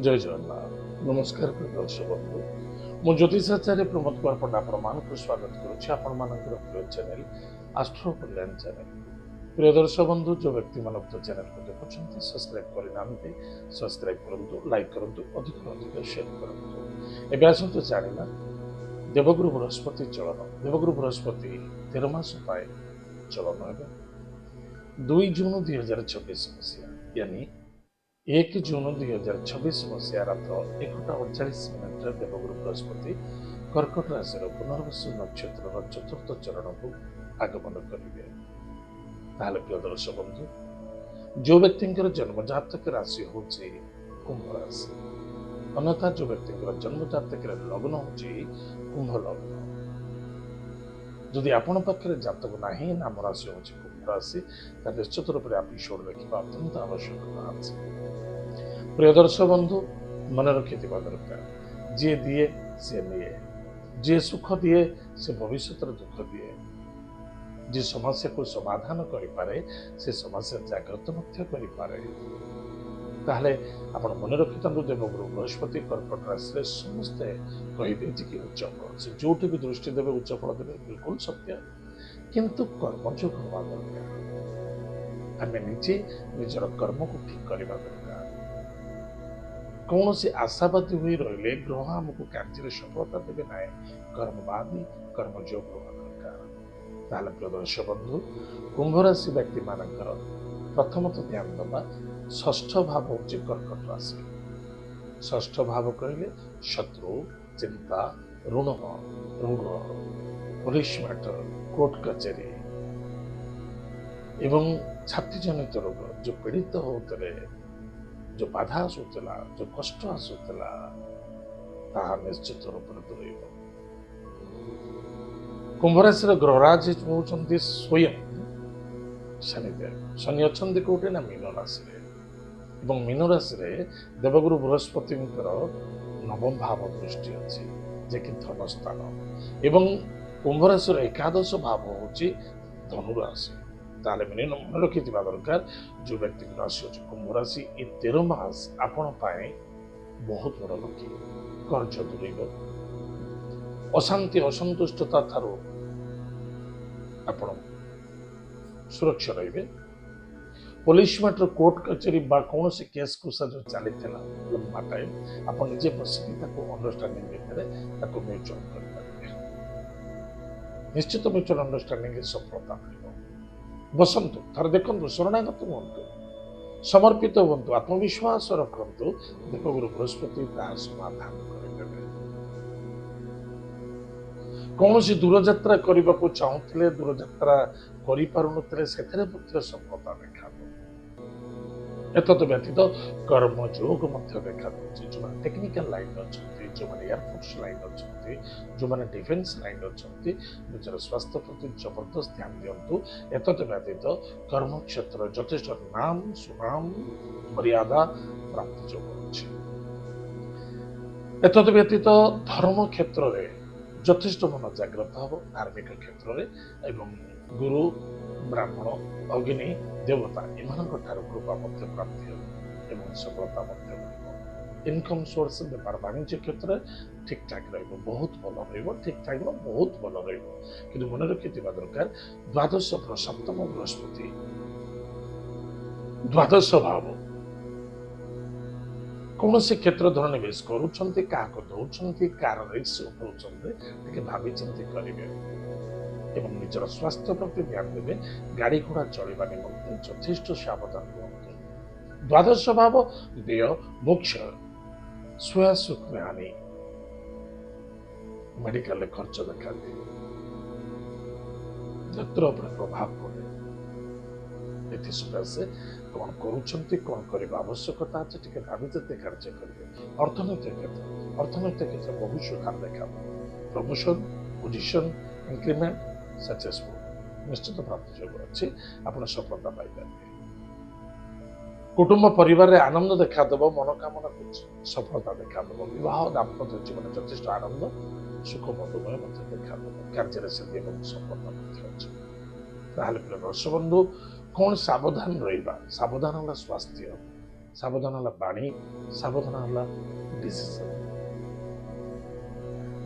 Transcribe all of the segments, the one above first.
ଜୟ ଜଗନ୍ନାଥ। ନମସ୍କାର ପ୍ରିୟ ଦର୍ଶକ ବନ୍ଧୁ, ମୁଁ ଜ୍ୟୋତିଷାଚାର୍ଯ୍ୟ ପ୍ରମୋଦ କୁମାର ପଣ୍ଡା ଆପଣମାନଙ୍କୁ ସ୍ୱାଗତ କରୁଛି ଆପଣମାନଙ୍କର ପ୍ରିୟ ଚ୍ୟାନେଲ ଆଷ୍ଟ୍ରୋ କଲ୍ୟାଣ ଚ୍ୟାନେଲ। ପ୍ରିୟ ଦର୍ଶକ ବନ୍ଧୁ, ଯେଉଁ ବ୍ୟକ୍ତିମାନେ ଉକ୍ତ ଚ୍ୟାନେଲକୁ ଦେଖୁଛନ୍ତି ସବସ୍କ୍ରାଇବ୍ କରିନାହାନ୍ତି ସବସ୍କ୍ରାଇବ୍ କରନ୍ତୁ, ଲାଇକ୍ କରନ୍ତୁ, ଅଧିକରୁ ଅଧିକ ସେୟାର କରନ୍ତୁ। ଏବେ ଆସନ୍ତୁ ଜାଣିବା ଦେବଗୁରୁ ବୃହସ୍ପତି ଚଳନ। ଦେବଗୁରୁ ବୃହସ୍ପତି 13 ମାସ ପାଇଁ ଚଳନ ହେବେ 2 ଜୁନ 2026 ମସିହା, यानी 1 ଜୁନ 2026 ମସିହା ରାତ୍ର 1ଟା 48 ଦେବଗୁରୁ ବୃହସ୍ପତି କର୍କଟ ରାଶିର ପୁନର୍ବସୁ ନକ୍ଷତ୍ରର ଚତୁର୍ଥ ଚରଣକୁ ଆଗମନ କରିବେ। ତାହେଲେ ପ୍ରିୟ ଦର୍ଶକ ବନ୍ଧୁ, ଯେଉଁ ବ୍ୟକ୍ତିଙ୍କର ଜନ୍ମଜାତକ ରାଶି ହେଉଛି କୁମ୍ଭ ରାଶି, ଅନ୍ୟଥା ଯେଉଁ ବ୍ୟକ୍ତିଙ୍କର ଜନ୍ମଜାତକରେ ଲଗ୍ନ ହେଉଛି କୁମ୍ଭ ଲଗ୍ନ, ଯଦି ଆପଣ ପାଖରେ ଜାତକ ନାହିଁ, ନାମ ରାଶି ହେଉଛି କୁମ୍ଭ ରାଶି, ତାହେଲେ ନିଶ୍ଚିତ ରୂପରେ ଏପିସୋଡ ଦେଖିବା ଅତ୍ୟନ୍ତ ଆବଶ୍ୟକତା ଅଛି। ପ୍ରିୟ ଦର୍ଶକ ବନ୍ଧୁ, ମନେ ରଖିଥିବା ଦରକାର, ଯିଏ ଦିଏ ସେ ନିଏ, ଯିଏ ସୁଖ ଦିଏ ସେ ଭବିଷ୍ୟତରେ ଦୁଃଖ ଦିଏ, ଯିଏ ସମସ୍ୟାକୁ ସମାଧାନ କରିପାରେ ସେ ସମସ୍ୟା ଜାଗ୍ରତ ମଧ୍ୟ କରିପାରେ। ତାହେଲେ ଆପଣ ମନେ ରଖିଥାନ୍ତୁ, ଦେବଗୁରୁ ବୃହସ୍ପତି କର୍କଟ ରାଶିରେ ସମସ୍ତେ କହିବେ ଯେ କି ଉଚ୍ଚ ଫଳ, ସେ ଯୋଉଠି ବି ଦୃଷ୍ଟି ଦେବେ ଉଚ୍ଚ ଫଳ ଦେବେ, ବିଲକୁଲ ସତ୍ୟ। କିନ୍ତୁ କର୍ମଯୋଗ ହେବା ଦରକାର, ଆମେ ନିଜେ ନିଜର କର୍ମକୁ ଠିକ କରିବା ଦରକାର। କୌଣସି ଆଶାବାଦୀ ହୋଇ ରହିଲେ ଗ୍ରହ ଆମକୁ କାର୍ଯ୍ୟରେ ସଫଳତା ଦେବେ ନାହିଁ, କର୍ମବାଦୀ କର୍ମଯୋଗ ହେବା ଦରକାର। ତାହେଲେ ପ୍ରିୟ ଦର୍ଶକ ବନ୍ଧୁ, କୁମ୍ଭ ରାଶି ବ୍ୟକ୍ତି ମାନଙ୍କର ପ୍ରଥମତଃ ଧ୍ୟାନ ଦେବା, ଷଷ୍ଠ ଭାବ ହେଉଛି କର୍କଟ ରାଶି। ଷଷ୍ଠ ଭାବ କହିଲେ ଶତ୍ରୁ, ଚିନ୍ତା, ଋଣ, ରୋଗ, ପୋଲିସ ମ୍ୟାଟର, କୋର୍ଟ କଚେରୀ ଏବଂ ଛାତିଜନିତ ରୋଗ, ଯେଉଁ ପୀଡ଼ିତ ହେଉଥିଲେ, जो बाधा आसूला, जो कष्ट आसूला, ताहा निश्चित रूपे दूरेब। कुंभ राशि ग्रहराज होउछन्ति स्वयं शनिदेव। शनि अछन्ति कोठे ना मीन राशि रे, एवं मीन राशि रे देवगुरु बृहस्पति नवम भाव दृष्टि अछि, जे कि धन स्थान, एवं कुंभ राशि एकादश भाव होउछि धनु राशि। ताले मन रखिथिबा दरकार, जो व्यक्ति राशि अछि कुंभ राशि, ए 13 मास आपण पाए बहुत बड़ लकी, कर्ज दूरेब, अशांति असंतुष्टता थारू आपण सुरक्षा रहिबे। पुलिस मैटर, कोर्ट कचेरी बा कौन से केस कुसा जो चली लंबा टाइम आप निजे बसिकी अंडरस्टांडिंग भितर म्यूचुअल कर निश्चित म्यूचुअल अंडरस्टांडिंग सफलता मिल। बसंतु थर देखु, शरणागत हूँ, समर्पित हूँ, आत्मविश्वास रखु, देवगुरु बृहस्पति समाधान करेंगे। कौन सी दूरयात्रा करने को चाहूले, दूरयात्रा करें सफलता देखा। एतद व्यतीत कर्मयोग देखा जो टेक्निकल लाइन अच्छा, जो एयरफोर्स लाइन अच्छा, जो डिफेन्स लाइन अच्छा, निजर स्वास्थ्य प्रति जबरदस्त ध्यान दिंतु। एतद व्यतीत कर्म क्षेत्र यथेष नाम सुनाम मर्यादा प्राप्ति जो अच्छे। एतद व्यतीत धर्म क्षेत्र में यथेष मन जाग्रत हम, धार्मिक क्षेत्र में एवं गुरु ब्राह्मण अग्नि देवता एमानक ठारू कृपा प्राप्ति हो एवं सफलता इनकम सोर्स व्यापार वाणिज्य क्षेत्र ठीक ठाक बहुत भल ठीक ठाक बहुत भल कि मन रखि दरकार। द्वादश सप्तम बृहस्पति द्वादश भाव कौन से क्षेत्र धन निवेश करुँचे, क्या दौरान कार रिस्क उठाते भावी चिंती करेंगे एवं निजर स्वास्थ्य प्रति ध्यान देवे। गाड़ी घोड़ा चलवा निमंते यथेष सावधान रुहतु। द्वादश भाव व्यय मोक्ष स्वया सुख में हानि, मेडिकल खर्च देखा दिए, नेत्र प्रभाव पड़े। से कौन करुँच कौन करने आवश्यकता अच्छे टे भावी कार्य करेंगे। अर्थनैतिक क्षेत्र बहुत सुधार देखा, प्रमोशन, पोजिशन, इंक्रीमेंट, सक्सेसफुल निश्चित प्राप्ति योग अच्छी, आप सफलता पाइपर। कुटुंब परिवार आनंद देखादेव, मनोकामना सफलता देखादेव, विवाह दाम्पत्य जीवन यथेष आनंद सुख मधुमय देखादेव, कार्य सिद्धि और सफलता अच्छे। प्रिय दर्शक बंधु, कौन सावधान रहा, सावधान है स्वास्थ्य, ସାବଧାନ ହେଲା ବାଣୀ, ସାବଧାନ ହେଲା ଡିସିସନ।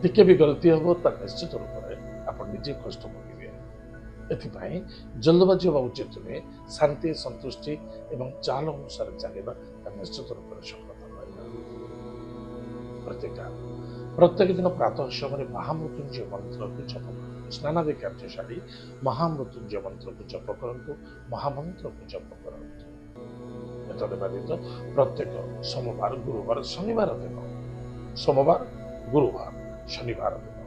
ଟିକେ ବି ଗଲତି ହବ ତାର ନିଶ୍ଚିତ ରୂପରେ ଆପଣ ନିଜେ କଷ୍ଟ ଭୋଗିବେ। ଏଥିପାଇଁ ଜଲ୍ଦବାଜି ହେବା ଉଚିତ ନୁହେଁ। ଶାନ୍ତି, ସନ୍ତୁଷ୍ଟି ଏବଂ ଚାଲ ଅନୁସାରେ ଚାଲିବା ତାର ନିଶ୍ଚିତ ରୂପରେ ସଫଳତା ପାଇବା। ପ୍ରତ୍ୟେକ ଦିନ ପ୍ରାତଃ ସମୟରେ ମହାମୃତ୍ୟୁଞ୍ଜୟ ମନ୍ତ୍ରକୁ ଜପ କରନ୍ତୁ। ସ୍ନାନାଦି କାର୍ଯ୍ୟ ସାରି ମହାମୃତ୍ୟୁଞ୍ଜୟ ମନ୍ତ୍ରକୁ ଜପ କରନ୍ତୁ, ମହାମନ୍ତ୍ରକୁ ଜପ କରନ୍ତୁ। ଏତଦ ବ୍ୟତୀତ ପ୍ରତ୍ୟେକ ସୋମବାର, ଗୁରୁବାର, ଶନିବାର ଦିନ, ସୋମବାର, ଗୁରୁବାର, ଶନିବାର ଦିନ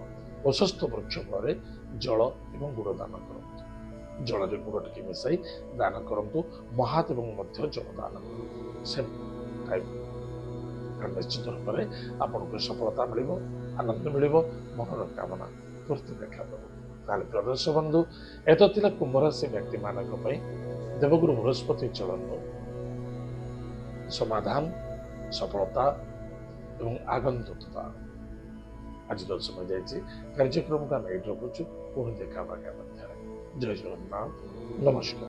ଅଶ୍ୱସ୍ଥ ବୃକ୍ଷ ମୂଳରେ ଜଳ ଏବଂ ଗୁଡ଼ ଦାନ କରନ୍ତୁ। ଜଳରେ ଗୁଡ଼ ଟିକେ ମିଶାଇ ଦାନ କରନ୍ତୁ। ମହାଦେବ ମଧ୍ୟ ଜଳ ଦାନ କରନ୍ତୁ। ନିଶ୍ଚିତ ରୂପରେ ଆପଣଙ୍କୁ ସଫଳତା ମିଳିବ, ଆନନ୍ଦ ମିଳିବ, ମନର କାମନା ପୂର୍ତ୍ତି ଦେଖାଦେବ। ତାହେଲେ ପ୍ରଦର୍ଶ ବନ୍ଧୁ, ଏତ ଥିଲା କୁମ୍ଭ ରାଶି ବ୍ୟକ୍ତିମାନଙ୍କ ପାଇଁ ଦେବଗୁରୁ ବୃହସ୍ପତି ଚଳନ, ସମାଧାନ, ସଫଳତା ଏବଂ ଆଗନ୍ତୁକତା। ଆଜିର ସମୟ ଯାଇଛି, କାର୍ଯ୍ୟକ୍ରମକୁ ଆମେ ଏଇଠି ରଖୁଛୁ। ପୁଣି ଦେଖା ହେବା ମଧ୍ୟରେ। ଜୟ ଜଗନ୍ନାଥ, ନମସ୍କାର।